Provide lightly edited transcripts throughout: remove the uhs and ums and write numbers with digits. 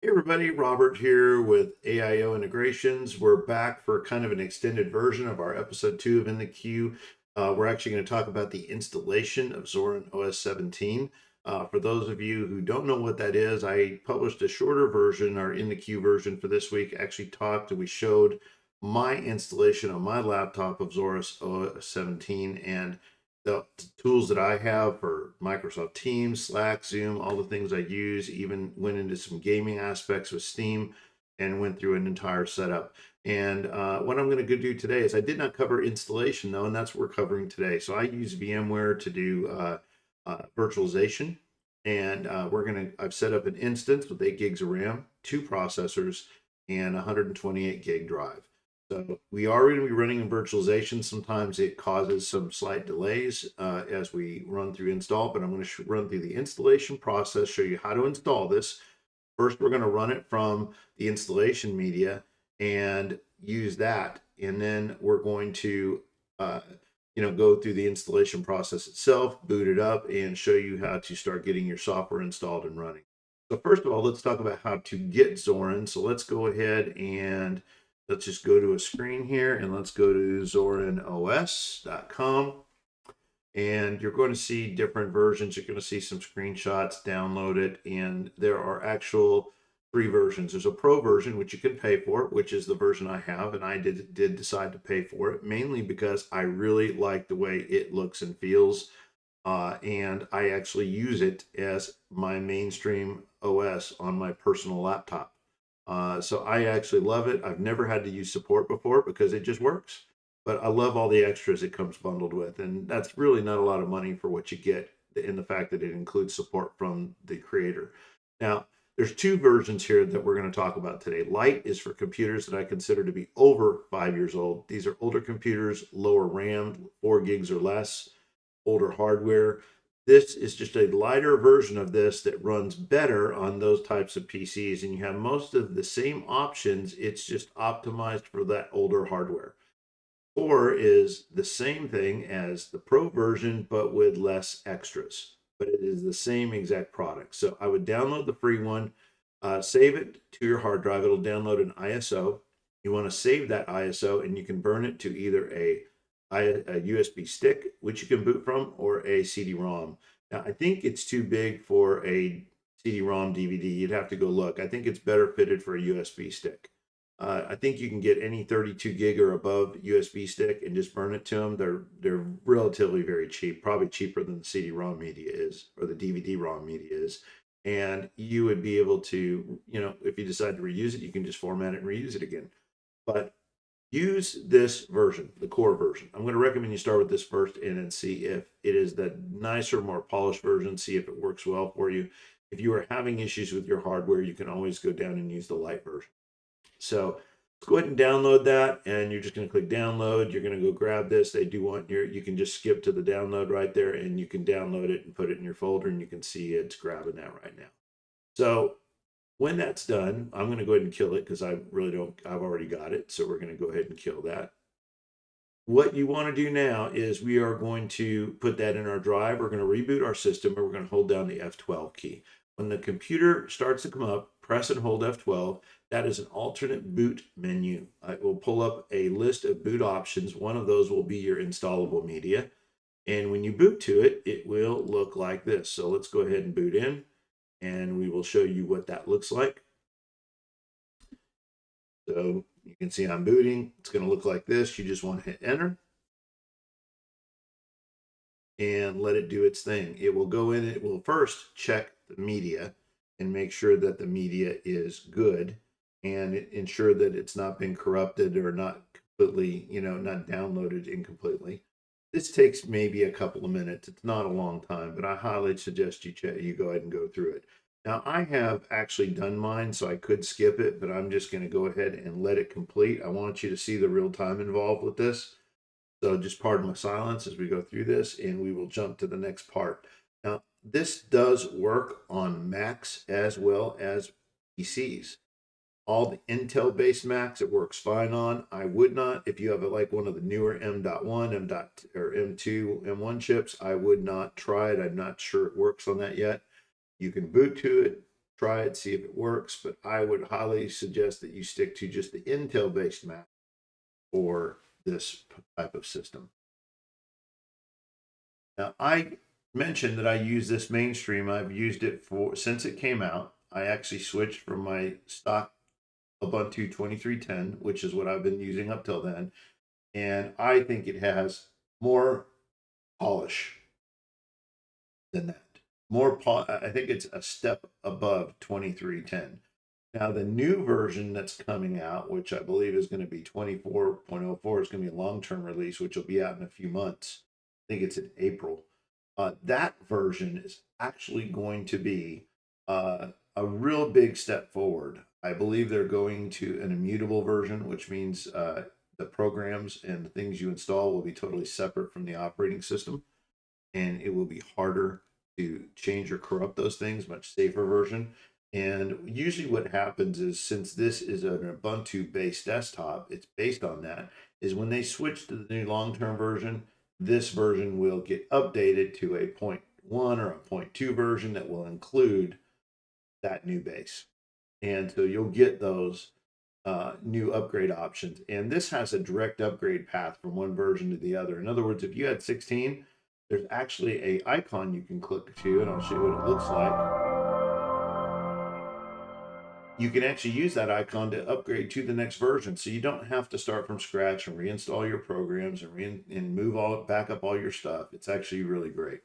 Hey everybody, Robert here with AIO Integrations. We're back for kind of an extended version of our episode 2 of In the Queue. We're actually going to talk about the installation of Zorin OS 17. For those of you who don't know what that is, I published a shorter version, our In the Queue version for this week. Actually talked and we showed my installation on my laptop of Zorin OS 17 and the tools that I have for Microsoft Teams, Slack, Zoom, all the things I use, even went into some gaming aspects with Steam and went through an entire setup. And what I'm going to do today is I did not cover installation though, and that's what we're covering today. So I use VMware to do virtualization. And I've set up an instance with 8 gigs of RAM, 2 processors, and 128 gig drive. So we are going to be running in virtualization. Sometimes it causes some slight delays as we run through install, but I'm going to run through the installation process, show you how to install this. First, we're going to run it from the installation media and use that. And then we're going to, go through the installation process itself, boot it up, and show you how to start getting your software installed and running. So first of all, let's talk about how to get Zorin. So let's go ahead and let's just go to a screen here and let's go to zorinos.com. And you're going to see different versions. You're going to see some screenshots, download it, and there are actual 3 versions. There's a pro version, which you can pay for, which is the version I have, and I did decide to pay for it, mainly because I really like the way it looks and feels. And I actually use it as my mainstream OS on my personal laptop. So I actually love it. I've never had to use support before because it just works. But I love all the extras it comes bundled with. And that's really not a lot of money for what you get in the fact that it includes support from the creator. Now, there's 2 versions here that we're going to talk about today. Lite is for computers that I consider to be over 5 years old. These are older computers, lower RAM, 4 gigs or less, older hardware. This is just a lighter version of this that runs better on those types of PCs, and you have most of the same options. It's just optimized for that older hardware. Or is the same thing as the Pro version, but with less extras. But it is the same exact product. So I would download the free one, save it to your hard drive. It'll download an ISO. You want to save that ISO, and you can burn it to either a USB stick, which you can boot from, or a CD-ROM. Now, I think it's too big for a CD-ROM DVD. You'd have to go look. I think it's better fitted for a USB stick. I think you can get any 32 gig or above USB stick and just burn it to them. They're relatively very cheap, probably cheaper than the CD-ROM media is or the DVD-ROM media is. And you would be able to, if you decide to reuse it, you can just format it and reuse it again. But use this version, the core version. I'm going to recommend you start with this first and see if it is the nicer, more polished version, see if it works well for you. If you are having issues with your hardware, you can always go down and use the Lite version. So let's go ahead and download that, and you're just going to click download. You're going to go grab this. They do want you can just skip to the download right there, and you can download it and put it in your folder, and you can see it's grabbing that right now. So when that's done, I'm going to go ahead and kill it because I've already got it. So we're going to go ahead and kill that. What you want to do now is we are going to put that in our drive. We're going to reboot our system, and we're going to hold down the F12 key. When the computer starts to come up, press and hold F12. That is an alternate boot menu. It will pull up a list of boot options. One of those will be your installable media. And when you boot to it, it will look like this. So let's go ahead and boot in, and we will show you what that looks like. So you can see I'm booting. It's going to look like this. You just want to hit enter and let it do its thing. It will go in, it will first check the media and make sure that the media is good and ensure that it's not been corrupted or not completely, not downloaded incompletely. This takes maybe a couple of minutes. It's not a long time, but I highly suggest you go ahead and go through it. Now, I have actually done mine, so I could skip it, but I'm just going to go ahead and let it complete. I want you to see the real time involved with this. So just pardon my silence as we go through this, and we will jump to the next part. Now, this does work on Macs as well as PCs. All the Intel-based Macs, it works fine on. I would not, if you have like one of the newer M.1, or M2, M1 chips, I would not try it. I'm not sure it works on that yet. You can boot to it, try it, see if it works, but I would highly suggest that you stick to just the Intel based Mac for this type of system. Now, I mentioned that I use this mainstream. I've used it for since it came out. I actually switched from my stock Ubuntu 2310, which is what I've been using up till then, and I think it has more polish than that. I think it's a step above 2310. Now, the new version that's coming out, which I believe is going to be 24.04, is going to be a long term release, which will be out in a few months. I think it's in April. That version is actually going to be a real big step forward. I believe they're going to an immutable version, which means the programs and the things you install will be totally separate from the operating system, and it will be harder to change or corrupt those things, much safer version. And usually what happens is, since this is an Ubuntu based desktop, it's based on that, is when they switch to the new long-term version, this version will get updated to a 0.1 or a 0.2 version that will include that new base. And so you'll get those new upgrade options. And this has a direct upgrade path from one version to the other. In other words, if you had 16, there's actually a icon you can click to, and I'll show you what it looks like. You can actually use that icon to upgrade to the next version, so you don't have to start from scratch and reinstall your programs and move all back up all your stuff. It's actually really great.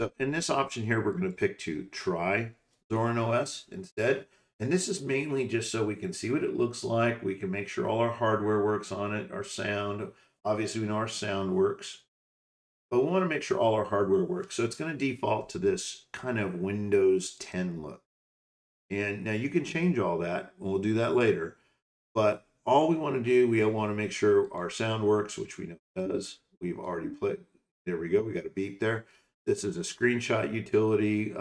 So in this option here, we're going to pick to try Zorin OS instead. And this is mainly just so we can see what it looks like. We can make sure all our hardware works on it, our sound. Obviously, we know our sound works, but we want to make sure all our hardware works. So it's going to default to this kind of Windows 10 look. And now you can change all that. We'll do that later. But all we want to do, we want to make sure our sound works, which we know it does. We've already put, there we go. We got a beep there. This is a screenshot utility.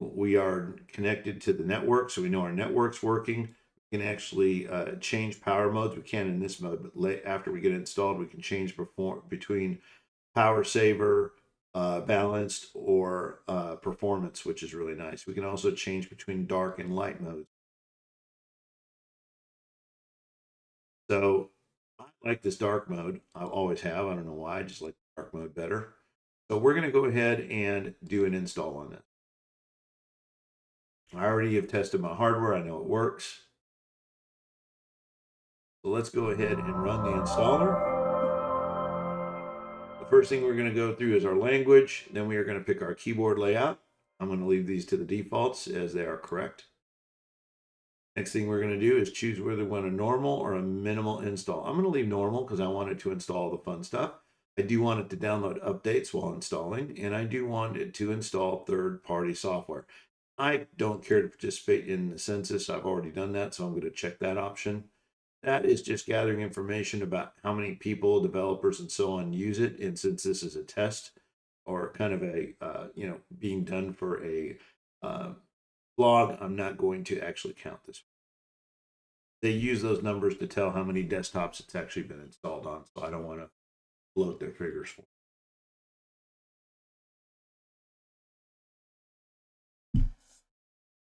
We are connected to the network, so we know our network's working. We can actually change power modes. We can in this mode, but after we get it installed, we can change between power saver, balanced, or performance, which is really nice. We can also change between dark and light modes. So I like this dark mode. I always have. I don't know why. I just like dark mode better. So we're going to go ahead and do an install on it. I already have tested my hardware. I know it works. So let's go ahead and run the installer. The first thing we're going to go through is our language. Then we are going to pick our keyboard layout. I'm going to leave these to the defaults as they are correct. Next thing we're going to do is choose whether we want a normal or a minimal install. I'm going to leave normal because I want it to install the fun stuff. I do want it to download updates while installing, and I do want it to install third-party software. I don't care to participate in the census. I've already done that, so I'm going to check that option. That is just gathering information about how many people, developers, and so on use it. And since this is a test or kind of a, being done for a blog, I'm not going to actually count this. They use those numbers to tell how many desktops it's actually been installed on, so I don't want to bloat their figures for.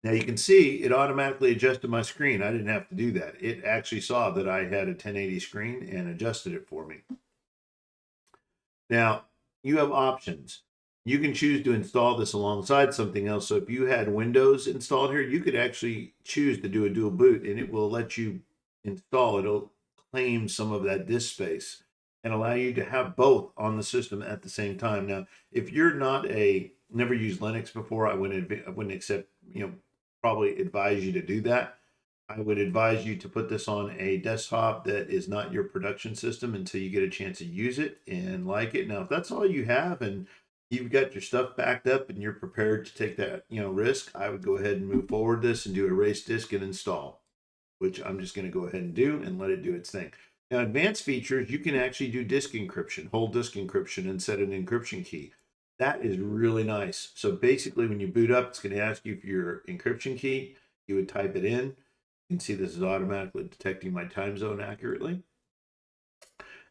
Now you can see it automatically adjusted my screen. I didn't have to do that. It actually saw that I had a 1080 screen and adjusted it for me. Now you have options. You can choose to install this alongside something else. So if you had Windows installed here, you could actually choose to do a dual boot, and it will let you install. It'll claim some of that disk space and allow you to have both on the system at the same time. Now, if you're never used Linux before, I wouldn't accept, probably advise you to do that. I would advise you to put this on a desktop that is not your production system until you get a chance to use it and like it. Now, if that's all you have and you've got your stuff backed up and you're prepared to take that, risk, I would go ahead and move forward this and do erase disk and install, which I'm just going to go ahead and do and let it do its thing. Now, advanced features, you can actually do disk encryption, whole disk encryption, and set an encryption key. That is really nice. So basically, when you boot up, it's going to ask you for your encryption key. You would type it in. You can see this is automatically detecting my time zone accurately.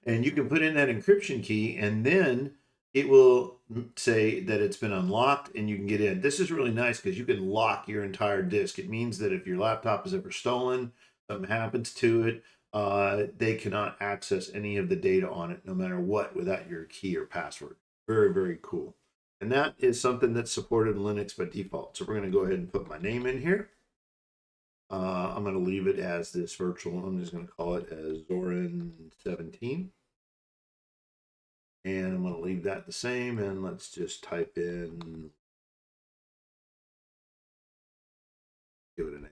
And you can put in that encryption key, and then it will say that it's been unlocked and you can get in. This is really nice because you can lock your entire disk. It means that if your laptop is ever stolen, something happens to it, they cannot access any of the data on it, no matter what, without your key or password. Very, very cool. And that is something that's supported in Linux by default. So we're going to go ahead and put my name in here. I'm going to leave it as this virtual. I'm just going to call it as Zorin 17. And I'm going to leave that the same. And let's just type in, give it a name.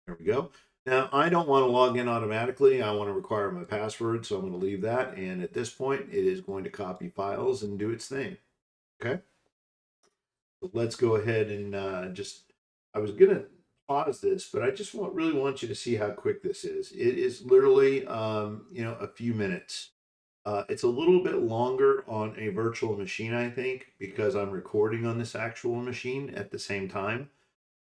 There we go. Now, I don't want to log in automatically. I want to require my password. So I'm going to leave that. And at this point, it is going to copy files and do its thing. Okay. So let's go ahead and I was going to pause this, but I just really want you to see how quick this is. It is literally, a few minutes. It's a little bit longer on a virtual machine, I think, because I'm recording on this actual machine at the same time.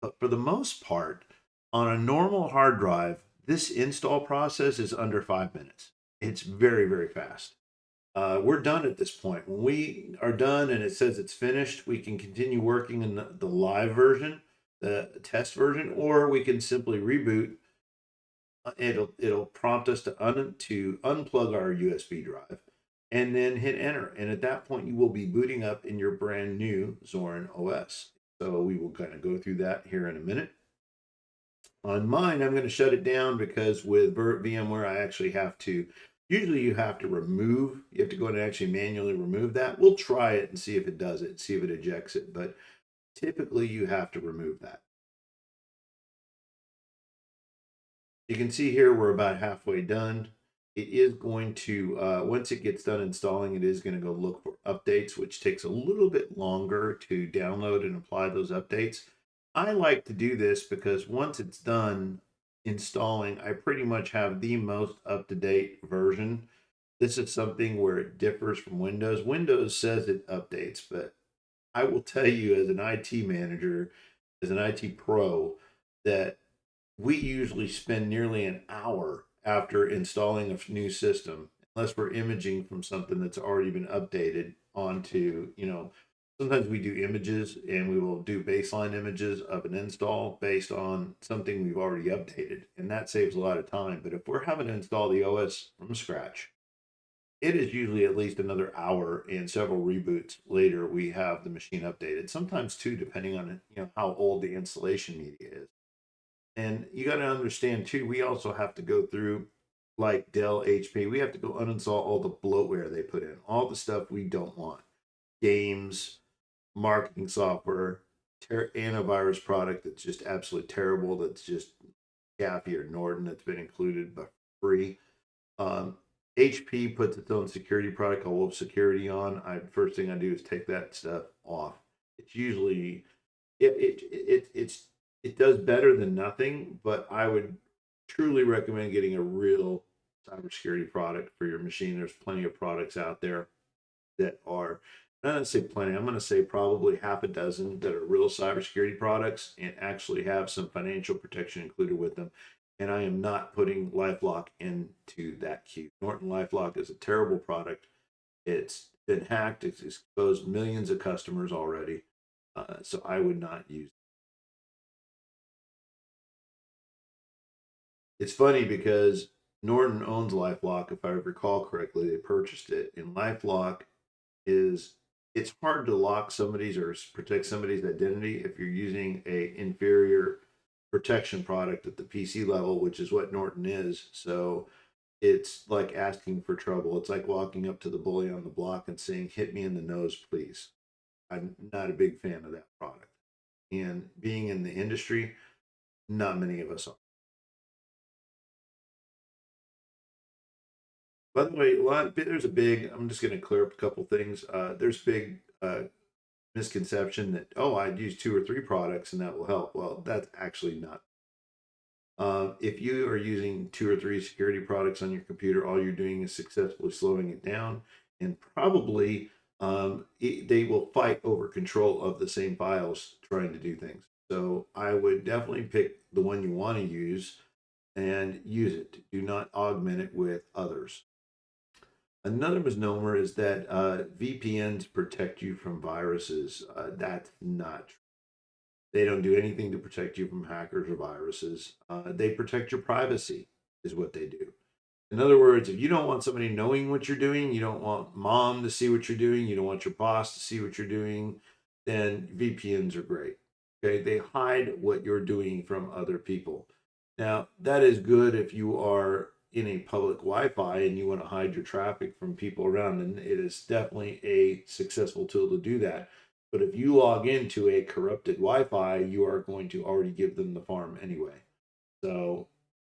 But for the most part, on a normal hard drive, this install process is under 5 minutes. It's very, very fast. We're done at this point. When we are done and it says it's finished, we can continue working in the live version, the test version, or we can simply reboot. It'll prompt us to unplug our USB drive and then hit enter. And at that point, you will be booting up in your brand new Zorin OS. So we will kind of go through that here in a minute. On mine, I'm going to shut it down because with VMware, I actually have to. Usually, you have to you have to go in and actually manually remove that. We'll try it and see if it does it, see if it ejects it. But typically, you have to remove that. You can see here we're about halfway done. It is going to, once it gets done installing, it is going to go look for updates, which takes a little bit longer to download and apply those updates. I like to do this because once it's done installing, I pretty much have the most up-to-date version. This is something where it differs from Windows. Windows says it updates, but I will tell you as an IT manager, as an IT pro, that we usually spend nearly an hour after installing a new system, unless we're imaging from something that's already been updated onto, sometimes we do images and we will do baseline images of an install based on something we've already updated. And that saves a lot of time. But if we're having to install the OS from scratch, it is usually at least another hour and several reboots later we have the machine updated. Sometimes two, depending on how old the installation media is. And you got to understand too, we also have to go through like Dell, HP, we have to go uninstall all the bloatware they put in, all the stuff we don't want. Games, marketing software, antivirus product that's just absolutely terrible, that's just Gaffy or Norton that's been included but free. Um, HP puts its own security product called Wolf Security on. First thing I do is take that stuff off. It's usually it does better than nothing, but I would truly recommend getting a real cybersecurity product for your machine. There's plenty of products out there that are, I'm not going to say plenty, I'm going to say probably half a dozen that are real cybersecurity products and actually have some financial protection included with them. And I am not putting LifeLock into that queue. Norton LifeLock is a terrible product. It's been hacked. It's exposed millions of customers already. So I would not use. It's funny because Norton owns LifeLock, if I recall correctly. They purchased it, and LifeLock is it's hard to lock somebody's or protect somebody's identity if you're using a inferior protection product at the PC level, which is what Norton is. So it's like asking for trouble. It's like walking up to the bully on the block and saying, "Hit me in the nose, please." I'm not a big fan of that product. And being in the industry, not many of us are. By the way, there's a big. I'm just going to clear up a couple things. There's big misconception that I'd use two or three products and that will help. Well, that's actually not. If you are using two or three security products on your computer, all you're doing is successfully slowing it down, and probably they will fight over control of the same files trying to do things. So I would definitely pick the one you want to use and use it. Do not augment it with others. Another misnomer is that VPNs protect you from viruses. That's not true. They don't do anything to protect you from hackers or viruses. They protect your privacy, is what they do. In other words, if you don't want somebody knowing what you're doing, you don't want mom to see what you're doing, you don't want your boss to see what you're doing, then VPNs are great. Okay, they hide what you're doing from other people. Now, that is good if you are in a public Wi-Fi and you want to hide your traffic from people around, and it is definitely a successful tool to do that. But if you log into a corrupted Wi-Fi, you are going to already give them the farm anyway. So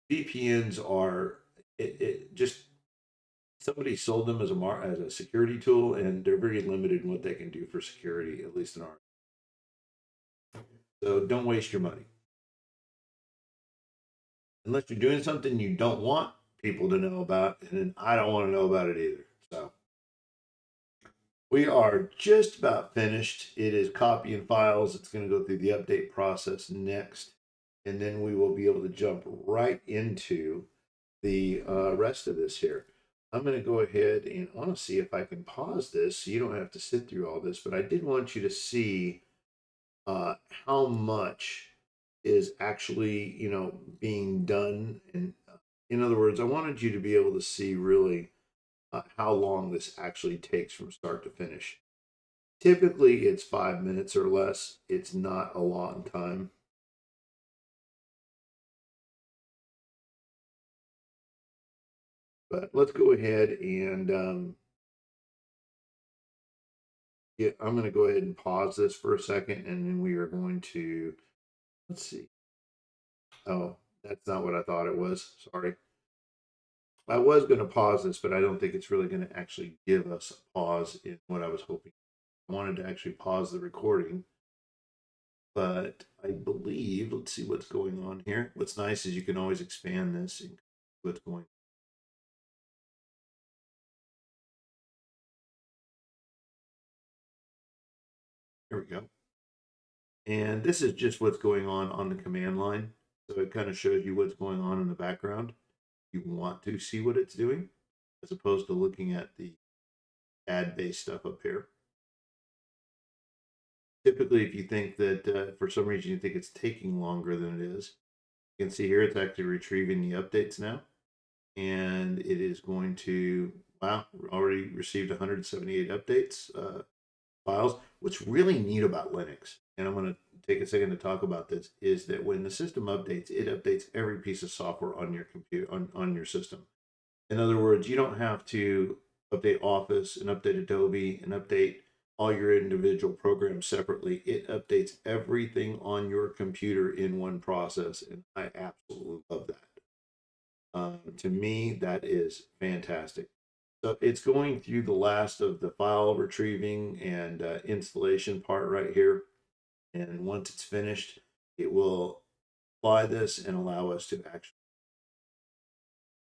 VPNs are it just somebody sold them as a security tool, and they're very limited in what they can do for security, at least in our. So don't waste your money unless you're doing something you don't want people to know about, and I don't want to know about it either. So we are just about finished. It is copying files. It's going to go through the update process next, and then we will be able to jump right into the rest of this here. I'm going to go ahead and I want to see if I can pause this so you don't have to sit through all this, but I did want you to see how much is actually, being done. And in other words, I wanted you to be able to see really how long this actually takes from start to finish. Typically, it's 5 minutes or less. It's not a long time. But let's go ahead and yeah, I'm going to go ahead and pause this for a second, and then we are going to, let's see. Oh, that's not what I thought it was. Sorry. I was going to pause this, but I don't think it's really going to actually give us a pause in what I was hoping. I wanted to actually pause the recording, but I believe, let's see what's going on here. What's nice is you can always expand this and what's going on. Here we go. And this is just what's going on the command line. So it kind of shows you what's going on in the background. You want to see what it's doing as opposed to looking at the ad based stuff up here. Typically, if you think that for some reason you think it's taking longer than it is, you can see here it's actually retrieving the updates now. And it is going to, wow, already received 178 updates files. What's really neat about Linux, and I'm going to take a second to talk about this, is that when the system updates, it updates every piece of software on your computer, on your system. In other words, you don't have to update Office and update Adobe and update all your individual programs separately. It updates everything on your computer in one process, and I absolutely love that. To me, that is fantastic. So it's going through the last of the file retrieving and installation part right here. And once it's finished, it will apply this and allow us to actually.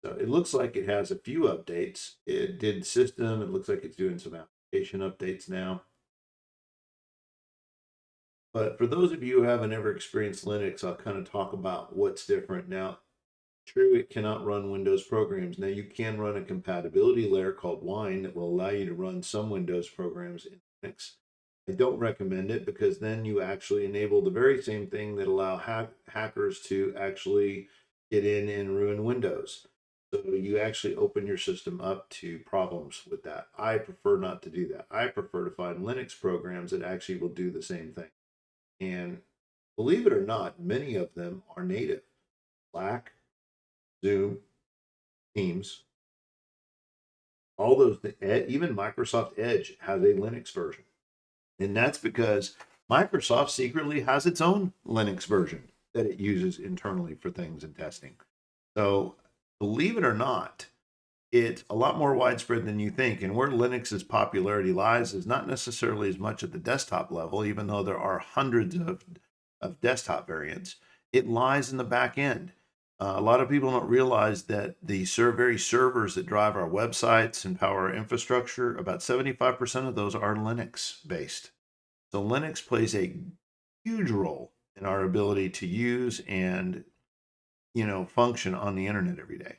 So it looks like it has a few updates. It did system. It looks like it's doing some application updates now. But for those of you who haven't ever experienced Linux, I'll kind of talk about what's different. Now, true, it cannot run Windows programs. Now, you can run a compatibility layer called Wine that will allow you to run some Windows programs in Linux. I don't recommend it because then you actually enable the very same thing that allow hackers to actually get in and ruin Windows. So you actually open your system up to problems with that. I prefer not to do that. I prefer to find Linux programs that actually will do the same thing. And believe it or not, many of them are native. Slack, Zoom, Teams, all those, even Microsoft Edge has a Linux version. And that's because Microsoft secretly has its own Linux version that it uses internally for things and testing. So believe it or not, it's a lot more widespread than you think. And where Linux's popularity lies is not necessarily as much at the desktop level, even though there are hundreds of desktop variants. It lies in the back end. A lot of people don't realize that the very servers that drive our websites and power our infrastructure, about 75% of those are Linux based. So Linux plays a huge role in our ability to use and function on the internet every day.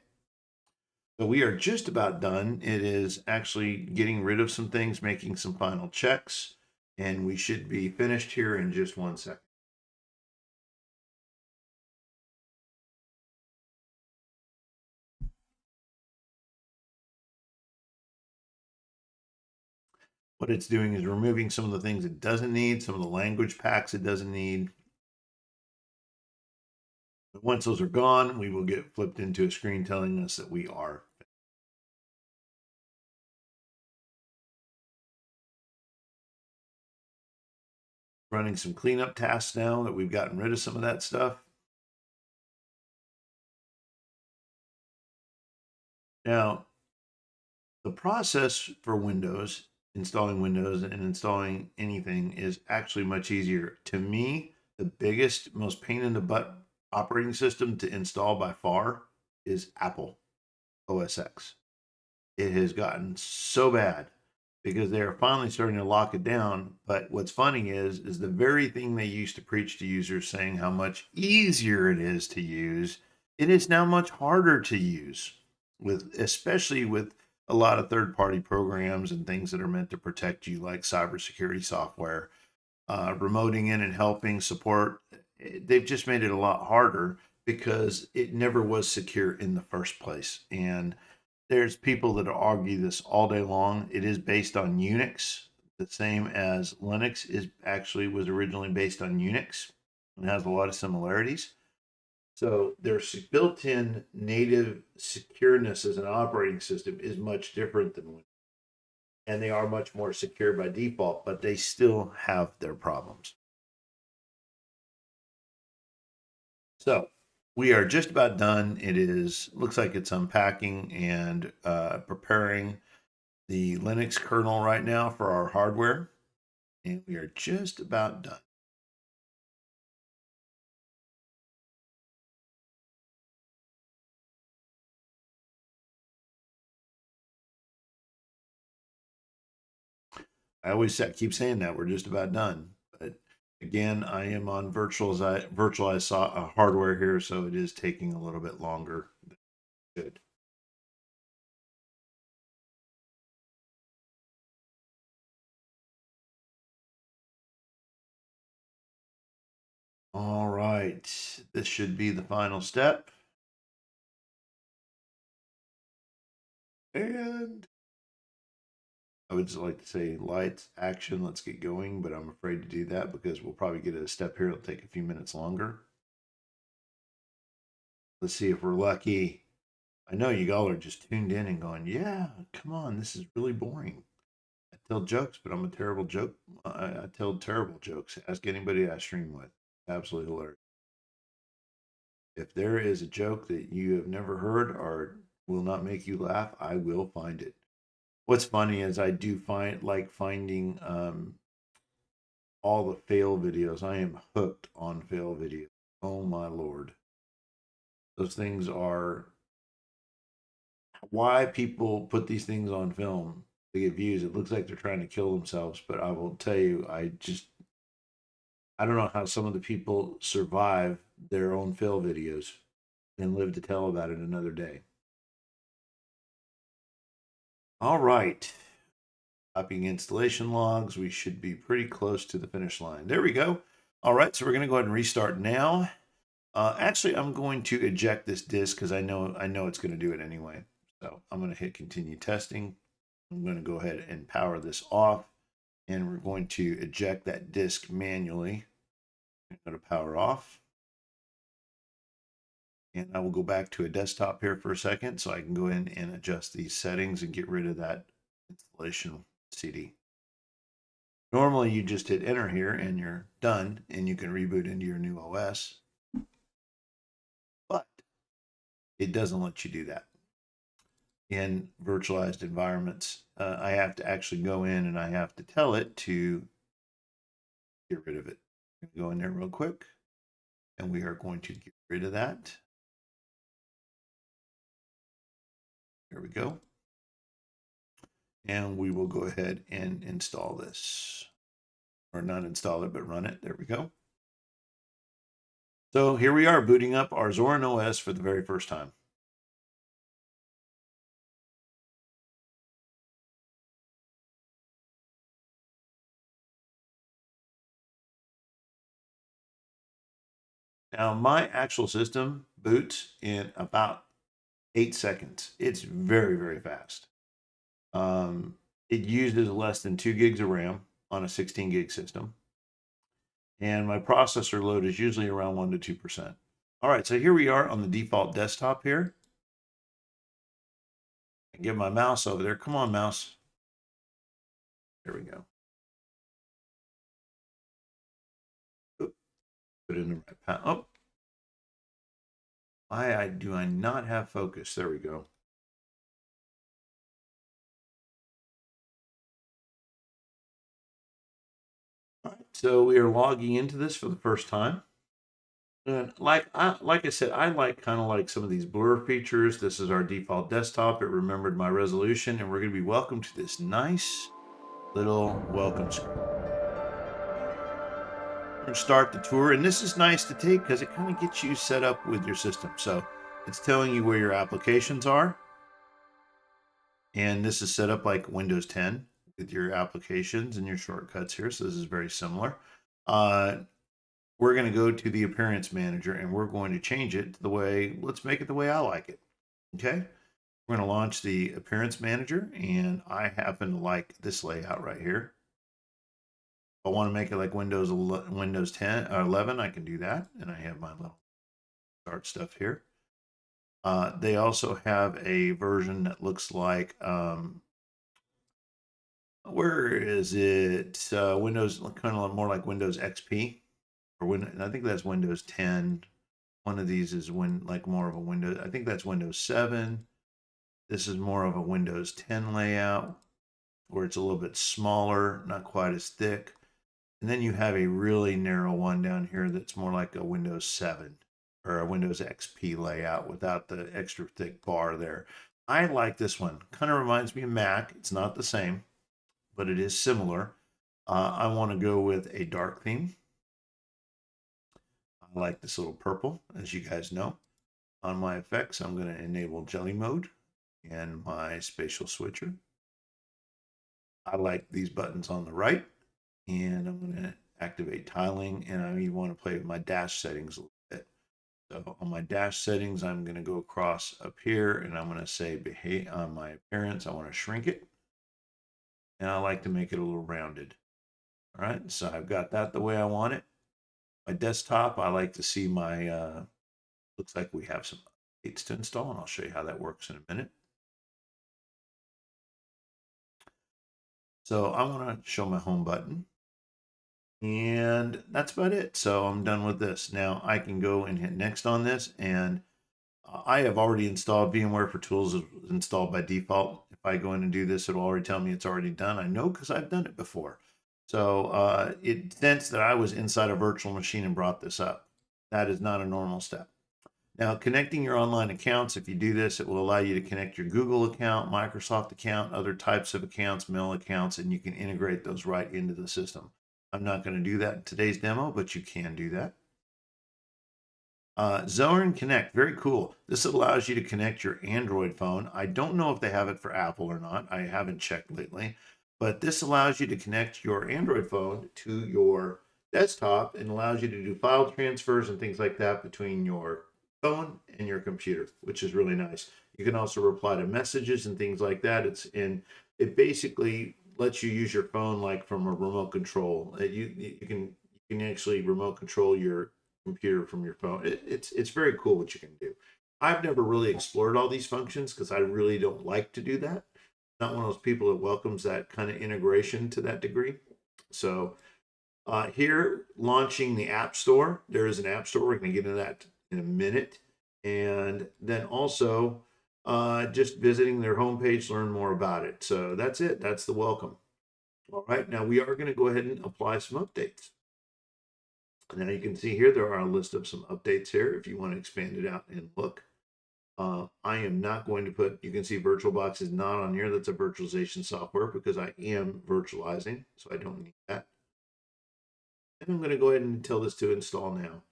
So we are just about done. It is actually getting rid of some things, making some final checks, and we should be finished here in just 1 second. What it's doing is removing some of the things it doesn't need, some of the language packs it doesn't need. But once those are gone, we will get flipped into a screen telling us that we are. Running some cleanup tasks now that we've gotten rid of some of that stuff. Now, the process for Windows, installing Windows and installing anything is actually much easier. To me, the biggest, most pain in the butt operating system to install by far is Apple OS X. It has gotten so bad because they are finally starting to lock it down. But what's funny is the very thing they used to preach to users, saying how much easier it is to use, it is now much harder to use, with especially with a lot of third-party programs and things that are meant to protect you, like cybersecurity software, remoting in and helping support. They've just made it a lot harder because it never was secure in the first place. And there's people that argue this all day long. It is based on Unix, the same as Linux is actually was originally based on Unix and has a lot of similarities. So their built-in native secureness as an operating system is much different than Windows. And they are much more secure by default, but they still have their problems. So we are just about done. It is looks like it's unpacking and preparing the Linux kernel right now for our hardware, and we are just about done. I always keep saying that we're just about done, but again, I am on virtualized hardware here, so it is taking a little bit longer. Good. All right, this should be the final step, and I would just like to say lights, action, let's get going, but I'm afraid to do that because we'll probably get a step here. It'll take a few minutes longer. Let's see if we're lucky. I know you all are just tuned in and going, yeah, come on, this is really boring. I tell jokes, but I'm a terrible joke. I tell terrible jokes. Ask anybody I stream with. Absolutely hilarious. If there is a joke that you have never heard or will not make you laugh, I will find it. What's funny is I do finding all the fail videos. I am hooked on fail videos. Oh my lord. Those things are why people put these things on film to get views. It looks like they're trying to kill themselves, but I will tell you, I don't know how some of the people survive their own fail videos and live to tell about it another day. All right. Copying installation logs. We should be pretty close to the finish line. There we go. All right, so we're going to go ahead and restart now. Actually, I'm going to eject this disk because I know it's going to do it anyway. So I'm going to hit continue testing. I'm going to go ahead and power this off, and we're going to eject that disk manually. I'm going to power off, and I will go back to a desktop here for a second so I can go in and adjust these settings and get rid of that installation CD. Normally, you just hit enter here and you're done, and you can reboot into your new OS, but it doesn't let you do that in virtualized environments. I have to actually go in and I have to tell it to get rid of it. Go in there real quick, and we are going to get rid of that. There we go. And we will go ahead and install this, or not install it, but run it. There we go. So here we are booting up our Zorin OS for the very first time. Now my actual system boots in about 8 seconds. It's very, very fast. It uses less than 2 gigs of RAM on a 16 gig system. And my processor load is usually around 1 to 2%. All right, so here we are on the default desktop here. I get my mouse over there. Come on, mouse. There we go. Oop, put it in the right path. Oh, why do I not have focus? There we go. All right, so we are logging into this for the first time. And like I said, I like kind of like some of these blur features. This is our default desktop. It remembered my resolution, and we're going to be welcome to this nice little welcome screen. We're going to start the tour, and this is nice to take because it kind of gets you set up with your system. So it's telling you where your applications are, and this is set up like Windows 10 with your applications and your shortcuts here. So this is very similar. We're going to go to the appearance manager, and we're going to change it to the way, let's make it the way I like it. Okay. We're going to launch the appearance manager, and I happen to like this layout right here. If I want to make it like Windows 10 or 11, I can do that. And I have my little start stuff here. They also have a version that looks like, where is it? Windows, kind of more like Windows XP, or I think that's Windows 10. One of these is like more of a Windows. I think that's Windows 7. This is more of a Windows 10 layout, where it's a little bit smaller, not quite as thick. And then you have a really narrow one down here that's more like a Windows 7 or a Windows XP layout without the extra thick bar there. I like this one. Kind of reminds me of Mac. It's not the same, but it is similar. I want to go with a dark theme. I like this little purple, as you guys know. On my effects, I'm going to enable jelly mode and my spatial switcher. I like these buttons on the right, and I'm going to activate tiling, and I even want to play with my dash settings a little bit. So on my dash settings, I'm going to go across up here, and I'm going to say behave on my appearance. I want to shrink it, and I like to make it a little rounded. All right, so I've got that the way I want it. My desktop, I like to see my, looks like we have some updates to install, and I'll show you how that works in a minute. So I want to show my home button. And that's about it. So I'm done with this. Now I can go and hit next on this, and I have already installed VMware for Tools is installed by default. If I go in and do this, it'll already tell me it's already done. I know because I've done it before. So it sensed that I was inside a virtual machine and brought this up. That is not a normal step. Now, connecting your online accounts, if you do this, it will allow you to connect your Google account, Microsoft account, other types of accounts, mail accounts, and you can integrate those right into the system. I'm not going to do that in today's demo, but you can do that. Zorin Connect, very cool. This allows you to connect your Android phone. I don't know if they have it for Apple or not. I haven't checked lately, but this allows you to connect your Android phone to your desktop and allows you to do file transfers and things like that between your phone and your computer, which is really nice. You can also reply to messages and things like that. It basically lets you use your phone like from a remote control. You can actually remote control your computer from your phone. It's very cool what you can do. I've never really explored all these functions because I really don't like to do that. Not one of those people that welcomes that kind of integration to that degree. So here, launching the App Store. There is an App Store. We're going to get into that in a minute. And then also just visiting their homepage, learn more about it. So that's it. That's the welcome. All right. Now we are going to go ahead and apply some updates. Now you can see here, there are a list of some updates here if you want to expand it out and look. I am not going to put, you can see VirtualBox is not on here. That's a virtualization software because I am virtualizing, so I don't need that. And I'm going to go ahead and tell this to install now.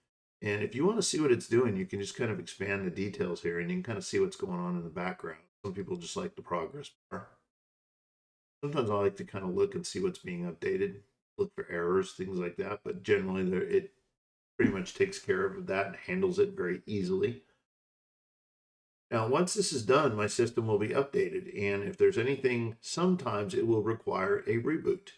And if you want to see what it's doing, you can just kind of expand the details here and you can kind of see what's going on in the background. Some people just like the progress bar. Sometimes I like to kind of look and see what's being updated, look for errors, things like that. But generally, it pretty much takes care of that and handles it very easily. Now, once this is done, my system will be updated. And if there's anything, sometimes it will require a reboot.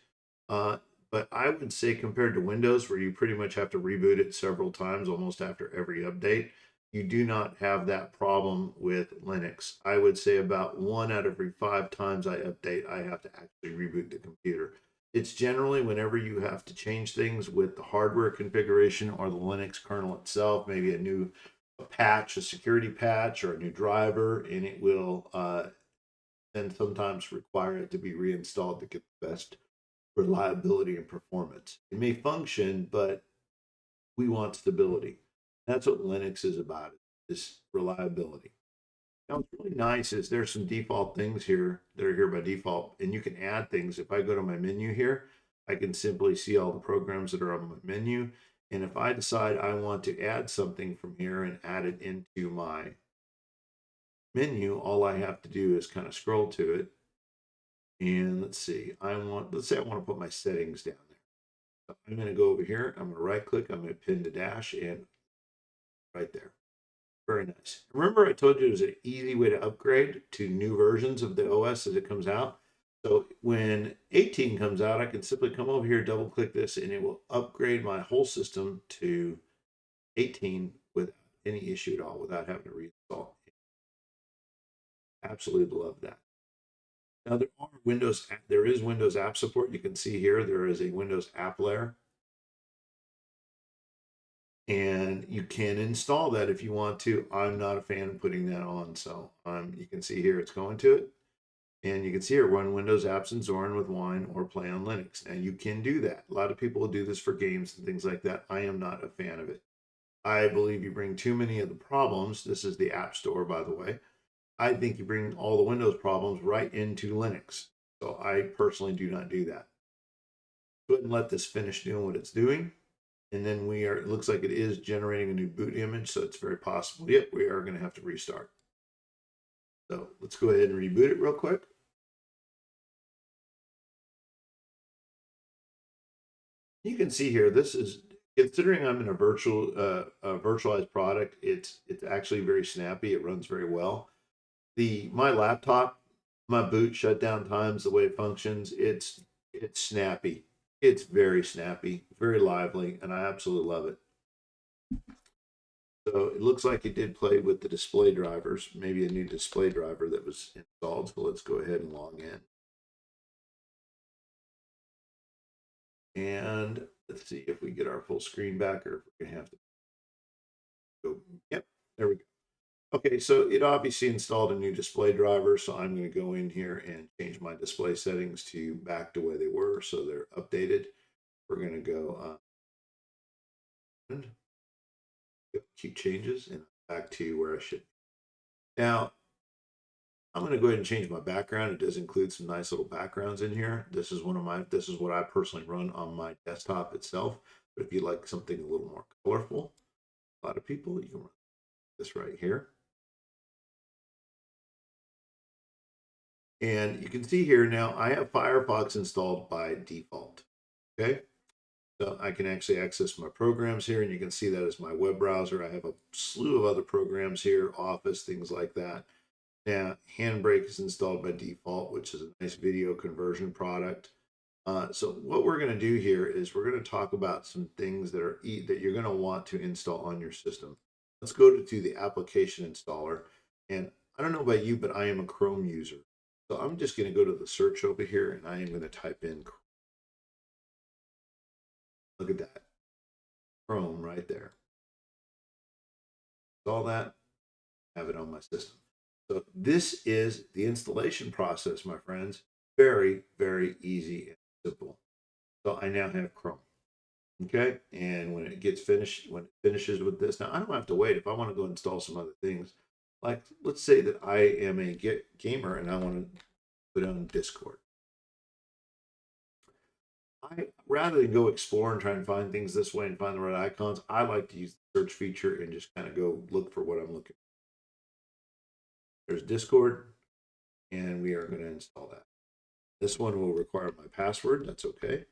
Uh, but I would say compared to Windows, where you pretty much have to reboot it several times almost after every update, you do not have that problem with Linux. I would say about 1 out of every 5 times I update, I have to actually reboot the computer. It's generally whenever you have to change things with the hardware configuration or the Linux kernel itself, maybe a new patch, a security patch, or a new driver, and it will then sometimes require it to be reinstalled to get the best reliability and performance. It may function, but we want stability. That's what Linux is about, is reliability. Now, what's really nice is there's some default things here that are here by default, and you can add things. If I go to my menu here, I can simply see all the programs that are on my menu. And if I decide I want to add something from here and add it into my menu, all I have to do is kind of scroll to it. And let's see, let's say I want to put my settings down there. So I'm going to go over here. I'm going to right click. I'm going to pin to dash and right there. Very nice. Remember I told you there's an easy way to upgrade to new versions of the OS as it comes out. So when 18 comes out, I can simply come over here, double click this, and it will upgrade my whole system to 18 without any issue at all, without having to reinstall. Absolutely love that. Now there is Windows app support. You can see here there is a Windows app layer, and you can install that if you want to. I'm not a fan of putting that on, so you can see here it's going to it, and you can see here run Windows apps in Zorin with Wine or play on Linux. Now you can do that. A lot of people will do this for games and things like that. I am not a fan of it. I believe you bring too many of the problems. This is the App Store, by the way. I think you bring all the Windows problems right into Linux. So I personally do not do that. Go ahead and let this finish doing what it's doing. And then it looks like it is generating a new boot image. So it's very possible. Yep, we are going to have to restart. So let's go ahead and reboot it real quick. You can see here, this is, considering I'm in a virtualized product, it's actually very snappy. It runs very well. My laptop, my boot shutdown times, the way it functions, it's snappy. It's very snappy, very lively, and I absolutely love it. So it looks like it did play with the display drivers, maybe a new display driver that was installed. So let's go ahead and log in. And let's see if we get our full screen back, or if we're going to have to go. Yep, there we go. Okay, so it obviously installed a new display driver, so I'm going to go in here and change my display settings to back to where they were, so they're updated. We're going to go keep changes and back to where I should. Now, I'm going to go ahead and change my background. It does include some nice little backgrounds in here. This is what I personally run on my desktop itself. But if you like something a little more colorful, a lot of people, you can run this right here. And you can see here now I have Firefox installed by default. Okay. So I can actually access my programs here, and you can see that as my web browser. I have a slew of other programs here, Office, things like that. Now, Handbrake is installed by default, which is a nice video conversion product. So what we're going to do here is we're going to talk about some things that you're going to want to install on your system. Let's go to the application installer. And I don't know about you, but I am a Chrome user. So I'm just going to go to the search over here, and I am going to type in, look at that, Chrome right there. All that, have it on my system. So this is the installation process, my friends. Very, very easy and simple. So I now have Chrome. Okay. And when it finishes with this, now I don't have to wait. If I want to go install some other things, like let's say that I am a gamer and I want to put on Discord. rather than go explore and try and find things this way and find the right icons, I like to use the search feature and just kind of go look for what I'm looking for. There's Discord, and we are going to install that. This one will require my password. That's okay,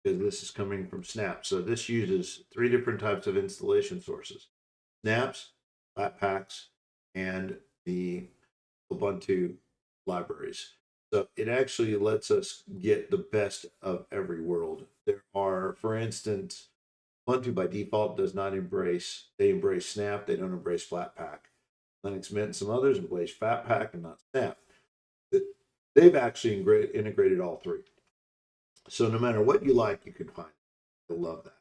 because this is coming from Snap. So this uses 3 different types of installation sources: Snaps, Flatpaks, and the Ubuntu libraries. So it actually lets us get the best of every world. There are, for instance, Ubuntu by default does not embrace, they embrace Snap, they don't embrace Flatpak. Linux Mint and some others embrace Flatpak and not Snap. They've actually integrated all 3. So no matter what you like, you can find it. I love that.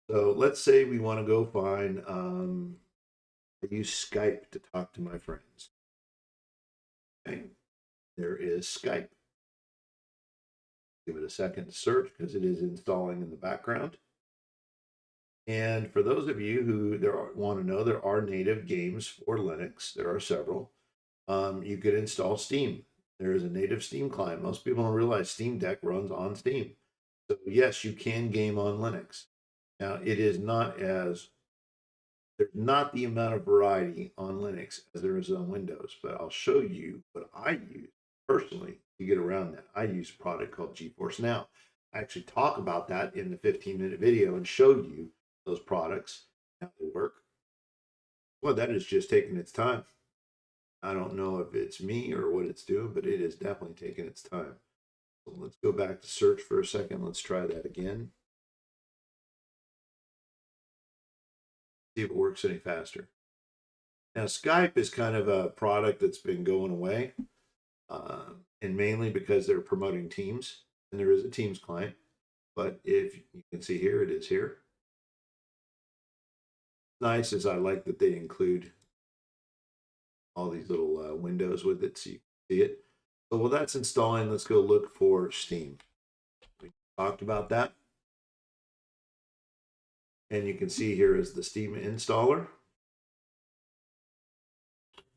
So let's say we want to go find, I use Skype to talk to my friends. Okay, there is Skype. Give it a second to search because it is installing in the background. And for those of you who want to know, there are native games for Linux. There are several. You could install Steam. There is a native Steam client. Most people don't realize Steam Deck runs on Steam. So yes, you can game on Linux. Now it is not as, there's not the amount of variety on Linux as there is on Windows, but I'll show you what I use personally to get around that. I use a product called GeForce Now. I actually talk about that in the 15-minute video and show you those products, how they work. Well, that is just taking its time. I don't know if it's me or what it's doing, but it is definitely taking its time. So let's go back to search for a second. Let's try that again. See if it works any faster. Now, Skype is kind of a product that's been going away, and mainly because they're promoting Teams, and there is a Teams client. But if you can see here, it is here. Nice is I like that they include all these little windows with it so you can see it. So while that's installing, let's go look for Steam. We talked about that. And you can see here is the Steam installer.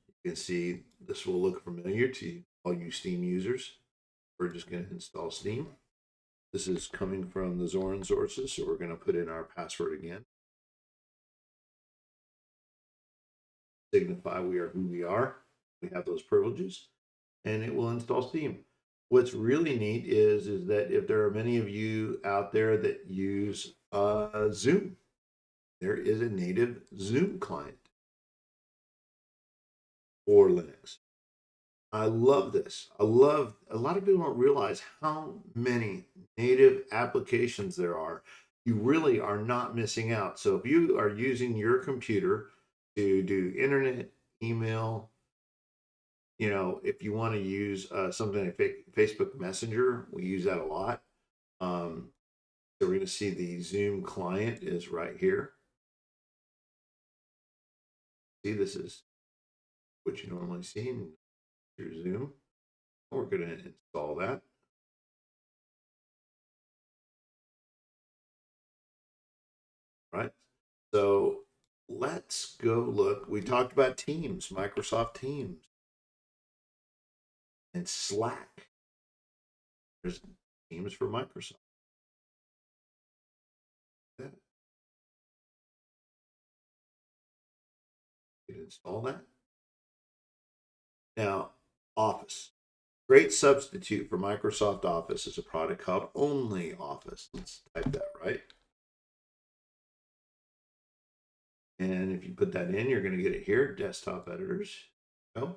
You can see this will look familiar to all you Steam users. We're just going to install Steam. This is coming from the Zorin sources, so we're going to put in our password again. Signify we are who we are. We have those privileges, and it will install Steam. What's really neat is that if there are many of you out there that use Zoom, there is a native Zoom client for Linux. I love this. A lot of people don't realize how many native applications there are. You really are not missing out. So if you are using your computer to do internet, email, if you want to use something like Facebook Messenger, we use that a lot. So we're going to see the Zoom client is right here. See, this is what you normally see in your Zoom. We're going to install that. Right. So let's go look. We talked about Teams, Microsoft Teams, and Slack. There's Teams for Microsoft. Yeah. You can install that. Now, Office. Great substitute for Microsoft Office is a product called Only Office. Let's type that right. And if you put that in, you're going to get it here, desktop editors. Oh,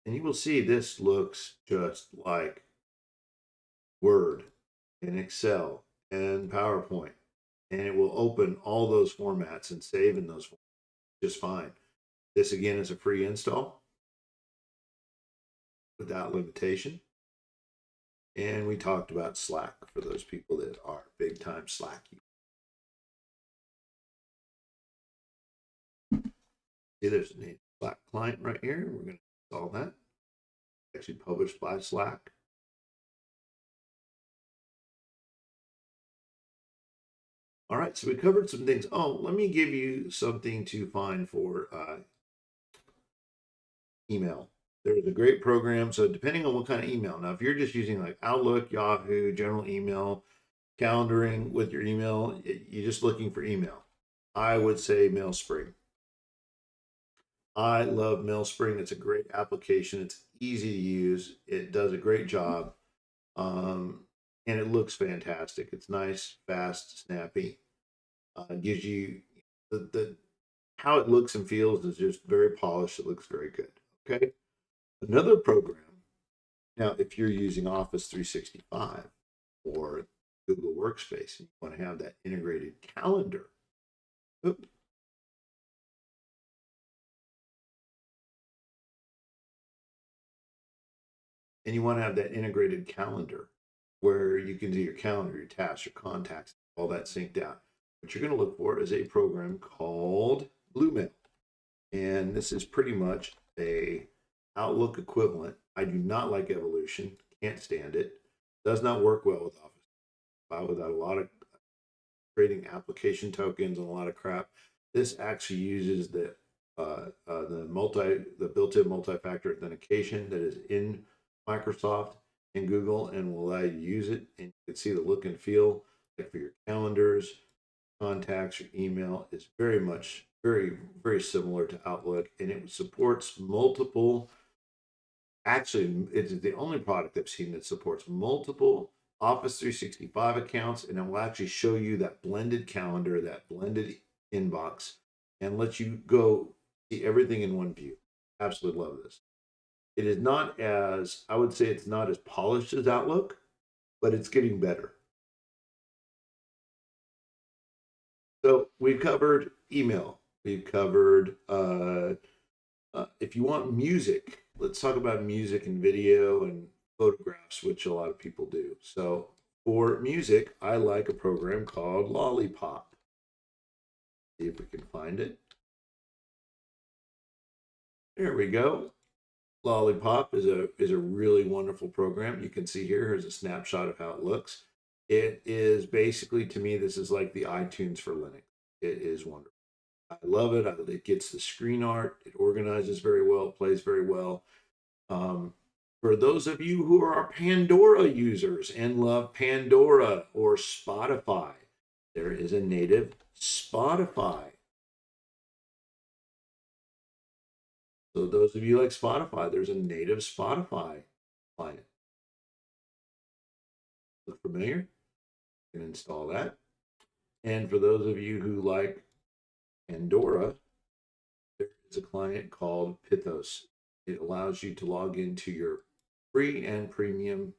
and you will see this looks just like Word and Excel and PowerPoint. And it will open all those formats and save in those formats just fine. This again is a free install without limitation. And we talked about Slack for those people that are big time Slack users. See, there's a Slack client right here. We're going to install that. Actually published by Slack. All right, so we covered some things. Oh, let me give you something to find for email. There's a great program. So depending on what kind of email. Now, if you're just using like Outlook, Yahoo, general email, calendaring with your email, you're just looking for email. I would say MailSpring. I love MailSpring. It's a great application. It's easy to use. It does a great job. Um, and it looks fantastic. It's nice, fast, snappy. Gives you the how it looks and feels is just very polished. It looks very good. Okay. Another program. Now, if you're using Office 365 or Google Workspace and you want to have that integrated calendar, oops, and you want to have that integrated calendar where you can do your calendar, your tasks, your contacts, all that synced out. What you're going to look for is a program called Bluemail. And this is pretty much a Outlook equivalent. I do not like Evolution, can't stand it. Does not work well with Office without a lot of creating application tokens and a lot of crap. This actually uses the built-in multi-factor authentication that is in Microsoft and Google, and will allow you to use it. And you can see the look and feel like for your calendars, contacts, your email is very similar to Outlook, and it supports multiple. Actually, it's the only product I've seen that supports multiple Office 365 accounts, and it will actually show you that blended calendar, that blended inbox, and let you go see everything in one view. Absolutely love this. It is not as, I would say, it's not as polished as Outlook, but it's getting better. So we've covered email. We've covered, if you want music, let's talk about music and video and photographs, which a lot of people do. So for music, I like a program called Lollipop. See if we can find it. There we go. Lollipop is a really wonderful program. You can see here's a snapshot of how it looks. It is basically, to me, this is like the iTunes for Linux. It is wonderful. I love it. It gets the screen art. It organizes very well. It plays very well. Um, for those of you who are Pandora users and love Pandora or Spotify, there is a native Spotify. So those of you like Spotify, there's a native Spotify client. Look familiar? You can install that. And for those of you who like Pandora, there is a client called Pithos. It allows you to log into your free and premium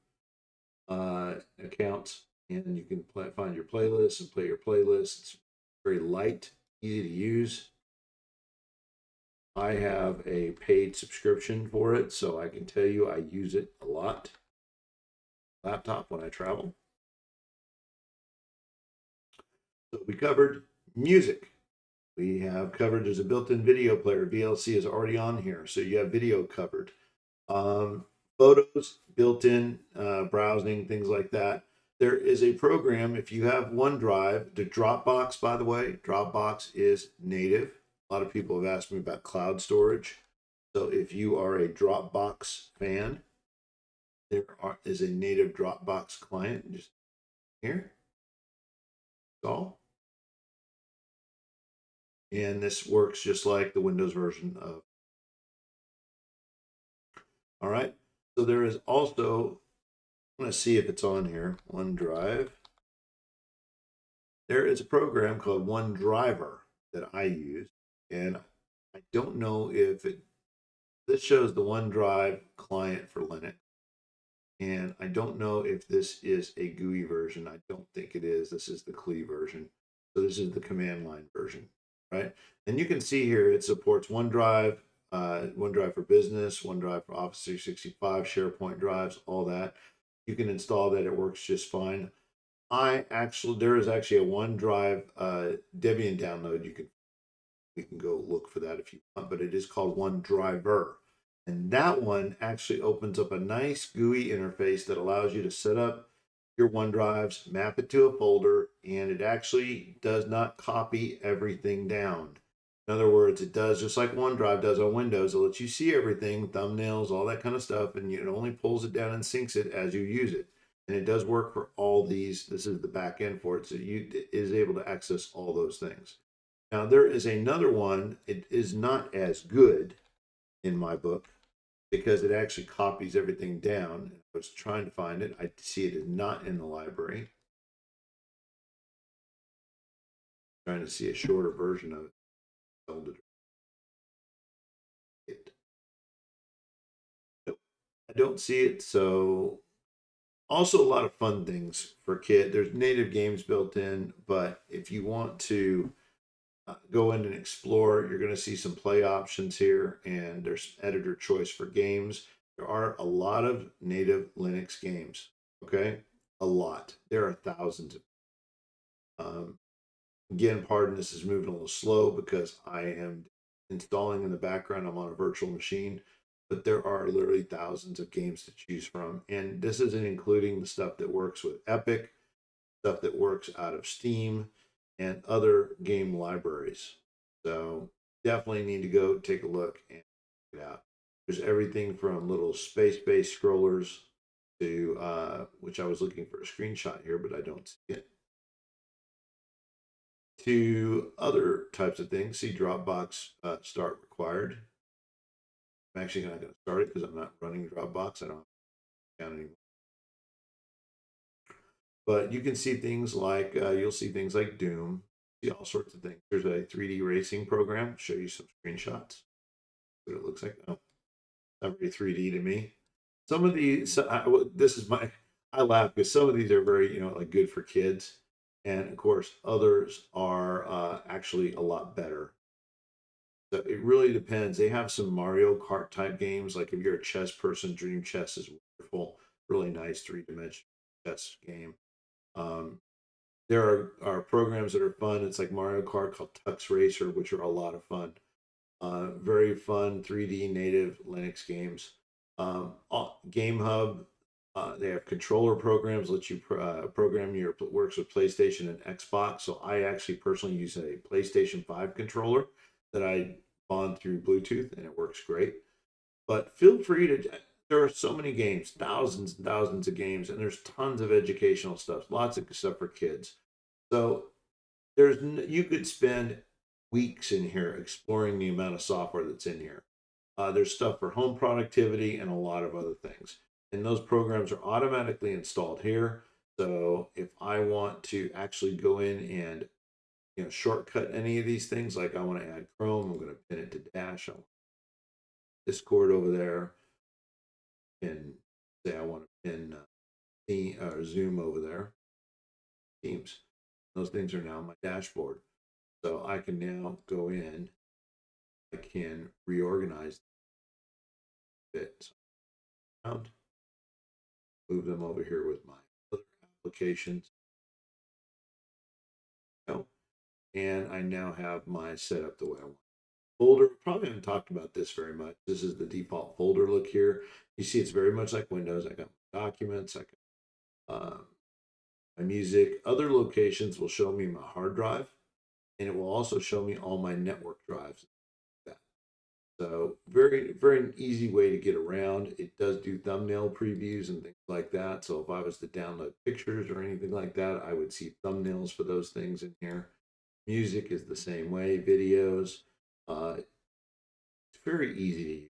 accounts, and you can find your playlists and play your playlists. It's very light, easy to use. I have a paid subscription for it, so I can tell you I use it a lot. Laptop when I travel. So we covered music. We have covered there's a built-in video player. VLC is already on here, so you have video covered. Um, Photos, built-in browsing, things like that. There is a program, if you have OneDrive, the Dropbox, by the way, Dropbox is native. A lot of people have asked me about cloud storage. So if you are a Dropbox fan, is a native Dropbox client just here. Install. And this works just like the Windows version of. All right. So there is also, I'm going to see if it's on here, OneDrive. There is a program called OneDriver that I use, and I don't know if this shows the OneDrive client for Linux, and I don't know if this is a GUI version. I don't think it is. This is the CLI version. So this is the command line version, right? And you can see here it supports OneDrive, OneDrive for Business, OneDrive for Office 365, SharePoint drives, all that. You can install that. It works just fine. There is actually a OneDrive Debian download. You can go look for that if you want, but it is called OneDriver. And that one actually opens up a nice GUI interface that allows you to set up your OneDrives, map it to a folder, and it actually does not copy everything down. In other words, it does just like OneDrive does on Windows. It lets you see everything, thumbnails, all that kind of stuff, and it only pulls it down and syncs it as you use it. And it does work for all these. This is the back end for it, so it is able to access all those things. Now there is another one. It is not as good in my book because it actually copies everything down. I was trying to find it. I see it is not in the library. Trying to see a shorter version of it. Nope, I don't see it. So also a lot of fun things for kid. There's native games built in, but if you want to go in and explore, you're going to see some play options here, and there's editor choice for games. There are a lot of native Linux games. Okay, a lot. There are thousands. Um, Again, pardon this is moving a little slow because I am installing in the background. I'm on a virtual machine, but there are literally thousands of games to choose from. And this isn't including the stuff that works with Epic, stuff that works out of Steam, and other game libraries. So definitely need to go take a look and check it out. There's everything from little space-based scrollers to, which I was looking for a screenshot here, but I don't see it, to other types of things. See Dropbox start required. I'm actually not going to start it because I'm not running Dropbox. I don't have anymore. But you can see things like you'll see things like Doom, see all sorts of things. There's a 3D racing program. Show you some screenshots. What it looks like. Oh, not very 3D to me. Some of these, this is my, I laugh because some of these are very, like good for kids, and of course others are actually a lot better. So it really depends. They have some Mario Kart type games. Like if you're a chess person, Dream Chess is wonderful. Really nice 3-dimensional chess game. Um, there are programs that are fun. It's like Mario Kart called Tux Racer, which are a lot of fun. Very fun 3D native Linux games. Game Hub, they have controller programs, let you program your works with PlayStation and Xbox. So I actually personally use a PlayStation 5 controller that I bond through Bluetooth, and it works great. But feel free to. There are so many games, thousands and thousands of games, and there's tons of educational stuff, lots of stuff for kids. So you could spend weeks in here exploring the amount of software that's in here. There's stuff for home productivity and a lot of other things. And those programs are automatically installed here. So if I want to actually go in and shortcut any of these things, like I want to add Chrome, I'm going to pin it to Dash. I want Discord over there, and say I want to pin Zoom over there, Teams. Those things are now on my dashboard. So I can now go in, I can reorganize bits around, move them over here with my other applications. And I now have my setup the way I want. Folder, probably haven't talked about this very much. This is the default folder look here. You see it's very much like Windows. I got my documents, I got my music. Other locations will show me my hard drive, and it will also show me all my network drives. So very, very easy way to get around. It does do thumbnail previews and things like that. So if I was to download pictures or anything like that, I would see thumbnails for those things in here. Music is the same way, videos. It's very easy to use.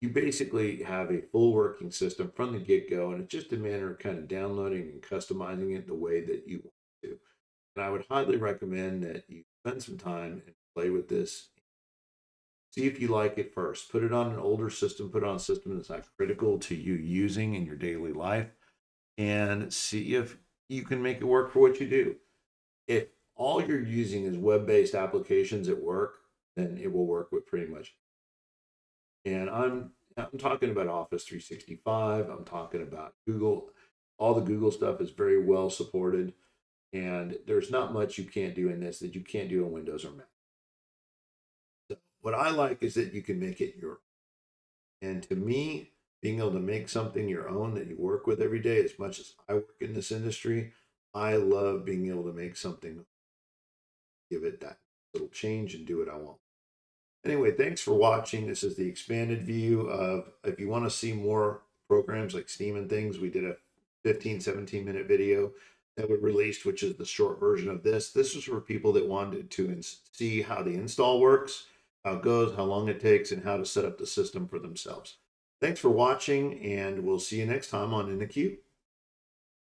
You basically have a full working system from the get-go, and it's just a matter of kind of downloading and customizing it the way that you want to. And I would highly recommend that you spend some time and play with this. See if you like it first. Put it on an older system, put it on a system that's not critical to you using in your daily life, and see if you can make it work for what you do. If all you're using is web-based applications at work, then it will work with pretty much. And I'm talking about Office 365. I'm talking about Google. All the Google stuff is very well supported, and there's not much you can't do in this that you can't do in Windows or Mac. So what I like is that you can make it your own. And to me, being able to make something your own that you work with every day, as much as I work in this industry, I love being able to make something, give it that little change and do what I want. Anyway, thanks for watching. This is the expanded view of, if you want to see more programs like Steam and things, we did a 15, 17-minute video that we released, which is the short version of this. This is for people that wanted to see how the install works, how it goes, how long it takes, and how to set up the system for themselves. Thanks for watching, and we'll see you next time on In the Queue.